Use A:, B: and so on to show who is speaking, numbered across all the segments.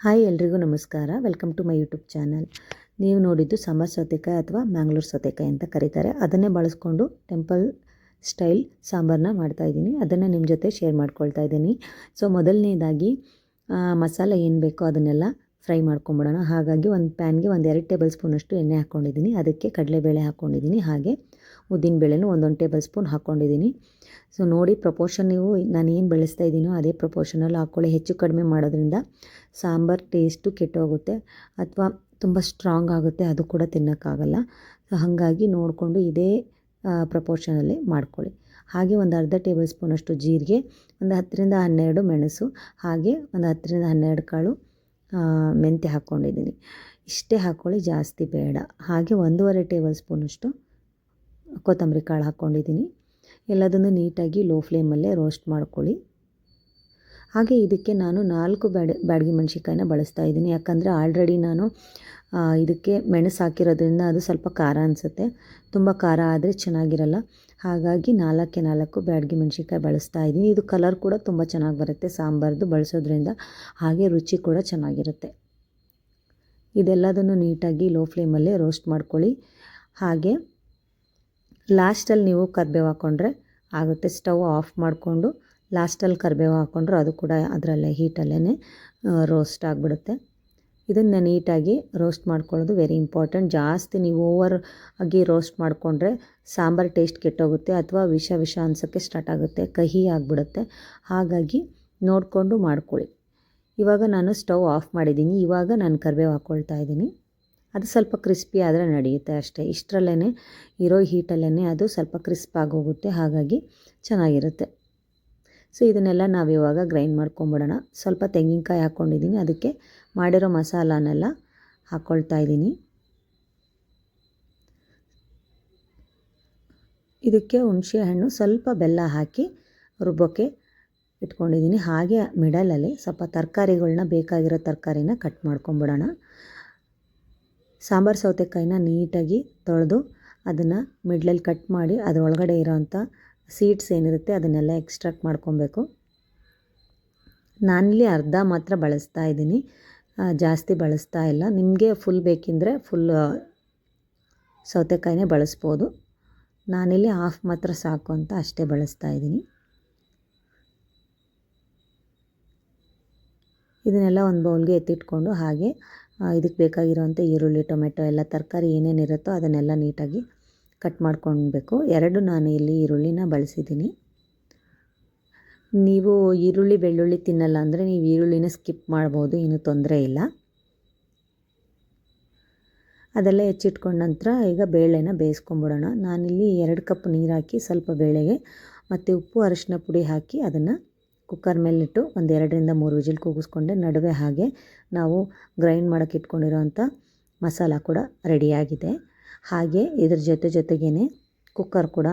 A: Hi ಎಲ್ರಿಗೂ ನಮಸ್ಕಾರ. Welcome to my YouTube channel. ನೀವು ನೋಡಿದ್ದು ಸಾಂಬಾರ್ ಸೌತೆಕಾಯಿ ಅಥವಾ ಮ್ಯಾಂಗ್ಳೂರ್ ಸೌತೆಕಾಯಿ ಅಂತ ಕರೀತಾರೆ. ಅದನ್ನೇ ಬಳಸ್ಕೊಂಡು ಟೆಂಪಲ್ ಸ್ಟೈಲ್ ಸಾಂಬಾರನ್ನ ಮಾಡ್ತಾಯಿದ್ದೀನಿ. ಅದನ್ನು ನಿಮ್ಮ ಜೊತೆ ಶೇರ್ ಮಾಡ್ಕೊಳ್ತಾ ಇದ್ದೀನಿ. ಸೊ ಮೊದಲನೇದಾಗಿ ಮಸಾಲೆ ಏನು ಬೇಕೋ ಅದನ್ನೆಲ್ಲ ಫ್ರೈ ಮಾಡ್ಕೊಂಬಿಡೋಣ. ಹಾಗಾಗಿ ಒಂದು ಪ್ಯಾನ್ಗೆ 2 ಟೇಬಲ್ ಸ್ಪೂನಷ್ಟು ಎಣ್ಣೆ ಹಾಕ್ಕೊಂಡಿದ್ದೀನಿ. ಅದಕ್ಕೆ ಕಡಲೆಬೇಳೆ ಹಾಕ್ಕೊಂಡಿದ್ದೀನಿ, ಹಾಗೆ ಉದ್ದಿನಬೇಳೆನೂ 1 ಟೇಬಲ್ ಸ್ಪೂನ್ ಹಾಕ್ಕೊಂಡಿದ್ದೀನಿ. ಸೊ ನೋಡಿ, ಪ್ರಪೋರ್ಷನ್ ನೀವು ನಾನು ಏನು ಬೆಳೆಸ್ತಾ ಇದ್ದೀನೋ ಅದೇ ಪ್ರಪೋರ್ಷನಲ್ಲಿ ಹಾಕ್ಕೊಳ್ಳಿ. ಹೆಚ್ಚು ಕಡಿಮೆ ಮಾಡೋದ್ರಿಂದ ಸಾಂಬಾರು ಟೇಸ್ಟು ಕೆಟ್ಟೋಗುತ್ತೆ ಅಥವಾ ತುಂಬ ಸ್ಟ್ರಾಂಗ್ ಆಗುತ್ತೆ, ಅದು ಕೂಡ ತಿನ್ನೋಕ್ಕಾಗಲ್ಲ. ಸೊ ಹಾಗಾಗಿ ನೋಡಿಕೊಂಡು ಇದೇ ಪ್ರಪೋರ್ಷನಲ್ಲಿ ಮಾಡ್ಕೊಳ್ಳಿ. ಹಾಗೆ ಒಂದು ಅರ್ಧ ಟೇಬಲ್ ಸ್ಪೂನಷ್ಟು ಜೀರಿಗೆ, ಒಂದು 10ರಿಂದ 12 ಮೆಣಸು, ಹಾಗೆ ಒಂದು 10ರಿಂದ 12 ಕಾಳು ಮೆಂತ್ಯ ಹಾಕ್ಕೊಂಡಿದ್ದೀನಿ. ಇಷ್ಟೇ ಹಾಕ್ಕೊಳ್ಳಿ, ಜಾಸ್ತಿ ಬೇಡ. ಹಾಗೆ 1.5 ಟೇಬಲ್ ಸ್ಪೂನಷ್ಟು ಕೊತ್ತಂಬರಿ ಕಾಳು ಹಾಕ್ಕೊಂಡಿದ್ದೀನಿ. ಎಲ್ಲದನ್ನು ನೀಟಾಗಿ ಲೋ ಫ್ಲೇಮಲ್ಲೇ ರೋಸ್ಟ್ ಮಾಡ್ಕೊಳ್ಳಿ. ಹಾಗೆ ಇದಕ್ಕೆ ನಾನು 4 ಬ್ಯಾಡಗಿ ಮೆಣಸಿನ್ಕಾಯಿನ ಬಳಸ್ತಾ ಇದ್ದೀನಿ. ಯಾಕಂದರೆ ಆಲ್ರೆಡಿ ನಾನು ಇದಕ್ಕೆ ಮೆಣಸು ಹಾಕಿರೋದ್ರಿಂದ ಅದು ಸ್ವಲ್ಪ ಖಾರ ಅನಿಸುತ್ತೆ. ತುಂಬ ಖಾರ ಆದರೆ ಚೆನ್ನಾಗಿರಲ್ಲ. ಹಾಗಾಗಿ 4 ಬ್ಯಾಡಗಿ ಮೆಣಸಿನ್ಕಾಯಿ ಬಳಸ್ತಾ ಇದ್ದೀನಿ. ಇದು ಕಲರ್ ಕೂಡ ತುಂಬ ಚೆನ್ನಾಗಿ ಬರುತ್ತೆ ಸಾಂಬಾರ್ದು ಬಳಸೋದ್ರಿಂದ, ಹಾಗೆ ರುಚಿ ಕೂಡ ಚೆನ್ನಾಗಿರುತ್ತೆ. ಇದೆಲ್ಲದನ್ನು ನೀಟಾಗಿ ಲೋ ಫ್ಲೇಮಲ್ಲೇ ರೋಸ್ಟ್ ಮಾಡ್ಕೊಳ್ಳಿ. ಹಾಗೆ ಲಾಸ್ಟಲ್ಲಿ ನೀವು ಕರಿಬೇವು ಹಾಕ್ಕೊಂಡ್ರೆ ಆಗುತ್ತೆ. ಸ್ಟವ್ ಆಫ್ ಮಾಡಿಕೊಂಡು ಲಾಸ್ಟಲ್ಲಿ ಕರಿಬೇವು ಹಾಕ್ಕೊಂಡ್ರೆ ಅದು ಕೂಡ ಅದರಲ್ಲೇ ಹೀಟಲ್ಲೇ ರೋಸ್ಟ್ ಆಗಿಬಿಡುತ್ತೆ. ಇದನ್ನು ನೀಟಾಗಿ ರೋಸ್ಟ್ ಮಾಡ್ಕೊಳ್ಳೋದು ವೆರಿ ಇಂಪಾರ್ಟೆಂಟ್. ಜಾಸ್ತಿ ನೀವು ಓವರ್ ಆಗಿ ರೋಸ್ಟ್ ಮಾಡಿಕೊಂಡ್ರೆ ಸಾಂಬಾರು ಟೇಸ್ಟ್ ಕೆಟ್ಟೋಗುತ್ತೆ ಅಥವಾ ವಿಷ ಅನ್ಸೋಕ್ಕೆ ಸ್ಟಾರ್ಟ್ ಆಗುತ್ತೆ, ಕಹಿ ಆಗಿಬಿಡುತ್ತೆ. ಹಾಗಾಗಿ ನೋಡಿಕೊಂಡು ಮಾಡ್ಕೊಳ್ಳಿ. ಇವಾಗ ನಾನು ಸ್ಟವ್ ಆಫ್ ಮಾಡಿದ್ದೀನಿ. ಇವಾಗ ನಾನು ಕರಿಬೇವು ಹಾಕ್ಕೊಳ್ತಾ ಇದ್ದೀನಿ. ಅದು ಸ್ವಲ್ಪ ಕ್ರಿಸ್ಪಿ ಆದರೆ ನಡೆಯುತ್ತೆ ಅಷ್ಟೇ. ಇಷ್ಟರಲ್ಲೇ ಇರೋ ಹೀಟಲ್ಲೇ ಅದು ಸ್ವಲ್ಪ ಕ್ರಿಸ್ಪ್ ಆಗೋಗುತ್ತೆ, ಹಾಗಾಗಿ ಚೆನ್ನಾಗಿರುತ್ತೆ. ಸೊ ಇದನ್ನೆಲ್ಲ ನಾವಿವಾಗ ಗ್ರೈಂಡ್ ಮಾಡ್ಕೊಂಬಿಡೋಣ. ಸ್ವಲ್ಪ ತೆಂಗಿನಕಾಯಿ ಹಾಕ್ಕೊಂಡಿದ್ದೀನಿ, ಅದಕ್ಕೆ ಮಾಡಿರೋ ಮಸಾಲಾನೆಲ್ಲ ಹಾಕ್ಕೊಳ್ತಾ ಇದ್ದೀನಿ. ಇದಕ್ಕೆ ಹುಣಸೆ ಹಣ್ಣು, ಸ್ವಲ್ಪ ಬೆಲ್ಲ ಹಾಕಿ ರುಬ್ಬೋಕ್ಕೆ ಇಟ್ಕೊಂಡಿದ್ದೀನಿ. ಹಾಗೆ ಮಿಡಲಲ್ಲಿ ಸ್ವಲ್ಪ ತರಕಾರಿಗಳನ್ನ, ಬೇಕಾಗಿರೋ ತರಕಾರಿನ ಕಟ್ ಮಾಡ್ಕೊಂಬಿಡೋಣ. ಸಾಂಬಾರು ಸೌತೆಕಾಯಿನ ನೀಟಾಗಿ ತೊಳೆದು ಅದನ್ನು ಮಿಡ್ಲಲ್ಲಿ ಕಟ್ ಮಾಡಿ ಅದರೊಳಗಡೆ ಇರೋವಂಥ ಸೀಡ್ಸ್ ಏನಿರುತ್ತೆ ಅದನ್ನೆಲ್ಲ ಎಕ್ಸ್ಟ್ರಾಕ್ಟ್ ಮಾಡ್ಕೊಬೇಕು. ನಾನಿಲ್ಲಿ ಅರ್ಧ ಮಾತ್ರ ಬಳಸ್ತಾ ಇದ್ದೀನಿ, ಜಾಸ್ತಿ ಬಳಸ್ತಾ ಇಲ್ಲ. ನಿಮಗೆ ಫುಲ್ ಬೇಕೆಂದರೆ ಫುಲ್ ಸೌತೆಕಾಯಿನೇ ಬಳಸ್ಬೋದು. ನಾನಿಲ್ಲಿ ಹಾಫ್ ಮಾತ್ರ ಸಾಕು ಅಂತ ಅಷ್ಟೇ ಬಳಸ್ತಾ ಇದ್ದೀನಿ. ಇದನ್ನೆಲ್ಲ ಒಂದು ಬೌಲ್ಗೆ ಎತ್ತಿಟ್ಕೊಂಡು, ಹಾಗೆ ಇದಕ್ಕೆ ಬೇಕಾಗಿರೋವಂಥ ಈರುಳ್ಳಿ, ಟೊಮೆಟೊ ಎಲ್ಲ ತರಕಾರಿ ಏನೇನಿರುತ್ತೋ ಅದನ್ನೆಲ್ಲ ನೀಟಾಗಿ ಕಟ್ ಮಾಡ್ಕೊಳ್ಬೇಕು. 2 ನಾನು ಇಲ್ಲಿ ಈರುಳ್ಳಿನ ಬಳಸಿದ್ದೀನಿ. ನೀವು ಈರುಳ್ಳಿ ಬೆಳ್ಳುಳ್ಳಿ ತಿನ್ನಲ್ಲ ಅಂದರೆ ನೀವು ಈರುಳ್ಳಿನ ಸ್ಕಿಪ್ ಮಾಡ್ಬೋದು, ಏನೂ ತೊಂದರೆ ಇಲ್ಲ. ಅದೆಲ್ಲ ಹೆಚ್ಚಿಟ್ಕೊಂಡ ನಂತರ ಈಗ ಬೇಳೆನ ಬೇಯಿಸ್ಕೊಂಬಿಡೋಣ. ನಾನಿಲ್ಲಿ 2 ಕಪ್ ನೀರು ಹಾಕಿ ಸ್ವಲ್ಪ ಬೇಳೆಗೆ ಮತ್ತು ಉಪ್ಪು, ಅರಿಶಿನ ಪುಡಿ ಹಾಕಿ ಅದನ್ನು ಕುಕ್ಕರ್ ಮೇಲಿಟ್ಟು 2ರಿಂದ 3 ವಿಜಿಲ್ ಕೂಗಿಸ್ಕೊಂಡೆ. ನಡುವೆ ಹಾಗೆ ನಾವು ಗ್ರೈಂಡ್ ಮಾಡೋಕ್ಕೆ ಇಟ್ಕೊಂಡಿರೋವಂಥ ಮಸಾಲ ಕೂಡ ರೆಡಿಯಾಗಿದೆ. ಹಾಗೆ ಇದ್ರ ಜೊತೆಗೇ ಕುಕ್ಕರ್ ಕೂಡ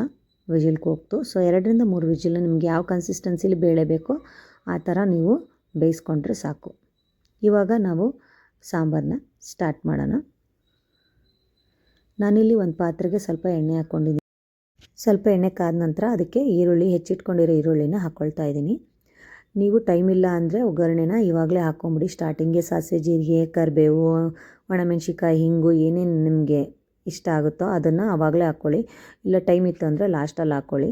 A: ವಿಜಿಲ್ ಕೂಗ್ತು. ಸೊ 2ರಿಂದ 3 ವಿಜಿಲ್ ನಿಮಗೆ ಯಾವ ಕನ್ಸಿಸ್ಟೆನ್ಸಿಲಿ ಬೇಳೆ ಬೇಕೋ ಆ ಥರ ನೀವು ಬೇಯಿಸ್ಕೊಂಡ್ರೆ ಸಾಕು. ಇವಾಗ ನಾವು ಸಾಂಬಾರನ್ನ ಸ್ಟಾರ್ಟ್ ಮಾಡೋಣ. ನಾನಿಲ್ಲಿ ಒಂದು ಪಾತ್ರೆಗೆ ಸ್ವಲ್ಪ ಎಣ್ಣೆ ಹಾಕ್ಕೊಂಡಿದ್ದೀನಿ. ಸ್ವಲ್ಪ ಎಣ್ಣೆ ಕಾದ ನಂತರ ಅದಕ್ಕೆ ಹೆಚ್ಚಿಟ್ಕೊಂಡಿರೋ ಈರುಳ್ಳಿನ ಹಾಕ್ಕೊಳ್ತಾ ಇದ್ದೀನಿ. ನೀವು ಟೈಮ್ ಇಲ್ಲ ಅಂದರೆ ಒಗ್ಗರಣೆನ ಇವಾಗಲೇ ಹಾಕ್ಕೊಂಬಿಡಿ. ಸ್ಟಾರ್ಟಿಂಗ್ಗೆ ಸಾಸಿವೆ, ಜೀರಿಗೆ, ಕರಿಬೇವು, ಒಣಮೆಣ್ಸಿಕಾಯಿ, ಹಿಂಗು ಏನೇನು ನಿಮಗೆ ಇಷ್ಟ ಆಗುತ್ತೋ ಅದನ್ನು ಆವಾಗಲೇ ಹಾಕ್ಕೊಳ್ಳಿ. ಇಲ್ಲ ಟೈಮ್ ಇತ್ತು ಅಂದರೆ ಲಾಸ್ಟಲ್ಲಿ ಹಾಕ್ಕೊಳ್ಳಿ.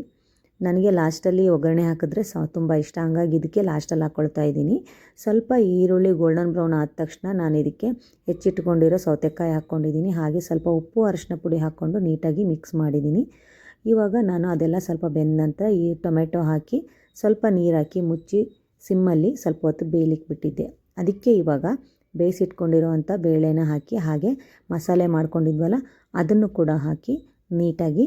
A: ನನಗೆ ಲಾಸ್ಟಲ್ಲಿ ಒಗ್ಗರಣೆ ಹಾಕಿದ್ರೆ ತುಂಬ ಇಷ್ಟ, ಹಂಗಾಗಿ ಇದಕ್ಕೆ ಲಾಸ್ಟಲ್ಲಿ ಹಾಕ್ಕೊಳ್ತಾ ಇದ್ದೀನಿ. ಸ್ವಲ್ಪ ಈರುಳ್ಳಿ ಗೋಲ್ಡನ್ ಬ್ರೌನ್ ಆದ ತಕ್ಷಣ ನಾನು ಇದಕ್ಕೆ ಹೆಚ್ಚಿಟ್ಕೊಂಡಿರೋ ಸೌತೆಕಾಯಿ ಹಾಕ್ಕೊಂಡಿದ್ದೀನಿ. ಹಾಗೆ ಸ್ವಲ್ಪ ಉಪ್ಪು, ಅರಿಶಿನ ಪುಡಿ ಹಾಕ್ಕೊಂಡು ನೀಟಾಗಿ ಮಿಕ್ಸ್ ಮಾಡಿದ್ದೀನಿ. ಇವಾಗ ನಾನು ಅದೆಲ್ಲ ಸ್ವಲ್ಪ ಬೆಂದ ನಂತರ ಈ ಟೊಮೆಟೊ ಹಾಕಿ ಸ್ವಲ್ಪ ನೀರು ಹಾಕಿ ಮುಚ್ಚಿ ಸಿಮ್ಮಲ್ಲಿ ಸ್ವಲ್ಪ ಹೊತ್ತು ಬೇಯಲಿಕ್ಕೆ ಬಿಟ್ಟಿದ್ದೆ. ಅದಕ್ಕೆ ಇವಾಗ ಬೇಯಿಸಿಟ್ಕೊಂಡಿರೋವಂಥ ಬೇಳೆನ ಹಾಕಿ ಹಾಗೆ ಮಸಾಲೆ ಮಾಡ್ಕೊಂಡಿದ್ವಲ್ಲ ಅದನ್ನು ಕೂಡ ಹಾಕಿ ನೀಟಾಗಿ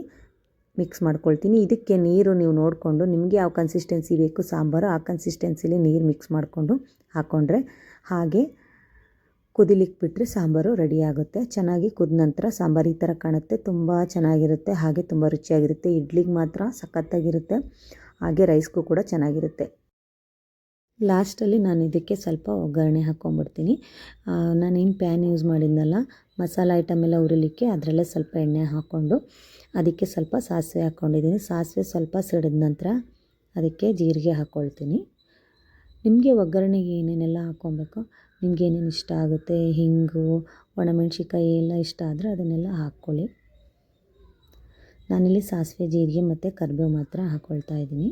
A: ಮಿಕ್ಸ್ ಮಾಡ್ಕೊಳ್ತೀನಿ. ಇದಕ್ಕೆ ನೀರು ನೀವು ನೋಡಿಕೊಂಡು ನಿಮಗೆ ಯಾವ ಕನ್ಸಿಸ್ಟೆನ್ಸಿ ಬೇಕು ಸಾಂಬಾರು ಆ ಕನ್ಸಿಸ್ಟೆನ್ಸಿಲಿ ನೀರು ಮಿಕ್ಸ್ ಮಾಡಿಕೊಂಡು ಹಾಕ್ಕೊಂಡ್ರೆ ಹಾಗೆ ಕುದಿಲಿಕ್ಕೆ ಬಿಟ್ಟರೆ ಸಾಂಬಾರು ರೆಡಿ ಆಗುತ್ತೆ. ಚೆನ್ನಾಗಿ ಕುದ ನಂತರ ಸಾಂಬಾರು ಈ ಥರ ಕಾಣುತ್ತೆ. ತುಂಬ ಚೆನ್ನಾಗಿರುತ್ತೆ, ಹಾಗೆ ತುಂಬ ರುಚಿಯಾಗಿರುತ್ತೆ. ಇಡ್ಲಿಗೆ ಮಾತ್ರ ಸಖತ್ತಾಗಿರುತ್ತೆ, ಹಾಗೆ ರೈಸ್ಗೂ ಕೂಡ ಚೆನ್ನಾಗಿರುತ್ತೆ. ಲಾಸ್ಟಲ್ಲಿ ನಾನು ಇದಕ್ಕೆ ಸ್ವಲ್ಪ ಒಗ್ಗರಣೆ ಹಾಕ್ಕೊಂಬಿಡ್ತೀನಿ. ನಾನೇನು ಪ್ಯಾನ್ ಯೂಸ್ ಮಾಡಿದ್ನಲ್ಲ ಮಸಾಲ ಐಟಮ್ ಎಲ್ಲ ಉರಿಲಿಕ್ಕೆ, ಅದರಲ್ಲೇ ಸ್ವಲ್ಪ ಎಣ್ಣೆ ಹಾಕ್ಕೊಂಡು ಅದಕ್ಕೆ ಸ್ವಲ್ಪ ಸಾಸಿವೆ ಹಾಕ್ಕೊಂಡಿದ್ದೀನಿ. ಸಾಸಿವೆ ಸ್ವಲ್ಪ ಸಿಡಿದ ನಂತರ ಅದಕ್ಕೆ ಜೀರಿಗೆ ಹಾಕ್ಕೊಳ್ತೀನಿ. ನಿಮಗೆ ಒಗ್ಗರಣೆಗೆ ಏನೇನೆಲ್ಲ ಹಾಕ್ಕೊಬೇಕೋ ನಿಮಗೇನೇನು ಇಷ್ಟ ಆಗುತ್ತೆ, ಹಿಂಗು, ಒಣಮೆಣ್ಸಿಕಾಯಿ ಎಲ್ಲ ಇಷ್ಟ ಆದರೆ ಅದನ್ನೆಲ್ಲ ಹಾಕ್ಕೊಳ್ಳಿ. ನಾನಿಲ್ಲಿ ಸಾಸಿವೆ, ಜೀರಿಗೆ ಮತ್ತು ಕರಿಬೇವು ಮಾತ್ರ ಹಾಕ್ಕೊಳ್ತಾ ಇದ್ದೀನಿ.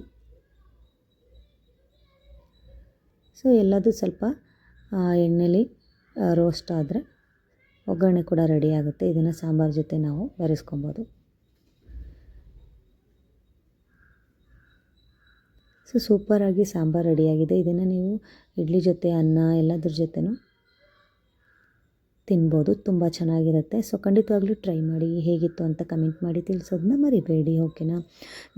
A: ಸೊ ಎಲ್ಲದು ಸ್ವಲ್ಪ ಎಣ್ಣೆಲಿ ರೋಸ್ಟ್ ಆದರೆ ಒಗ್ಗರಣೆ ಕೂಡ ರೆಡಿ ಆಗುತ್ತೆ. ಇದನ್ನು ಸಾಂಬಾರು ಜೊತೆ ನಾವು ಬೆರೆಸ್ಕೊಬೋದು. ಸೊ ಸೂಪರಾಗಿ ಸಾಂಬಾರು ರೆಡಿಯಾಗಿದೆ. ಇದನ್ನು ನೀವು ಇಡ್ಲಿ ಜೊತೆ, ಅನ್ನ ಎಲ್ಲದ್ರ ಜೊತೆನೂ ತಿನ್ಬೋದು. ತುಂಬ ಚೆನ್ನಾಗಿರುತ್ತೆ. ಸೊ ಖಂಡಿತವಾಗ್ಲೂ ಟ್ರೈ ಮಾಡಿ. ಹೇಗಿತ್ತು ಅಂತ ಕಮೆಂಟ್ ಮಾಡಿ ತಿಳಿಸೋದನ್ನ ಮರಿಬೇಡಿ, ಓಕೆನಾ?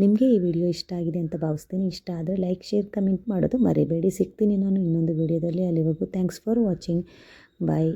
A: ನಿಮಗೆ ಈ ವಿಡಿಯೋ ಇಷ್ಟ ಆಗಿದೆ ಅಂತ ಭಾವಿಸ್ತೀನಿ. ಇಷ್ಟ ಆದರೆ ಲೈಕ್, ಶೇರ್, ಕಮೆಂಟ್ ಮಾಡೋದು ಮರಿಬೇಡಿ. ಸಿಗ್ತೀನಿ ನಾನು ಇನ್ನೊಂದು ವಿಡಿಯೋದಲ್ಲಿ. ಅಲ್ಲಿವರೆಗೂ ಥ್ಯಾಂಕ್ಸ್ ಫಾರ್ ವಾಚಿಂಗ್. ಬಾಯ್.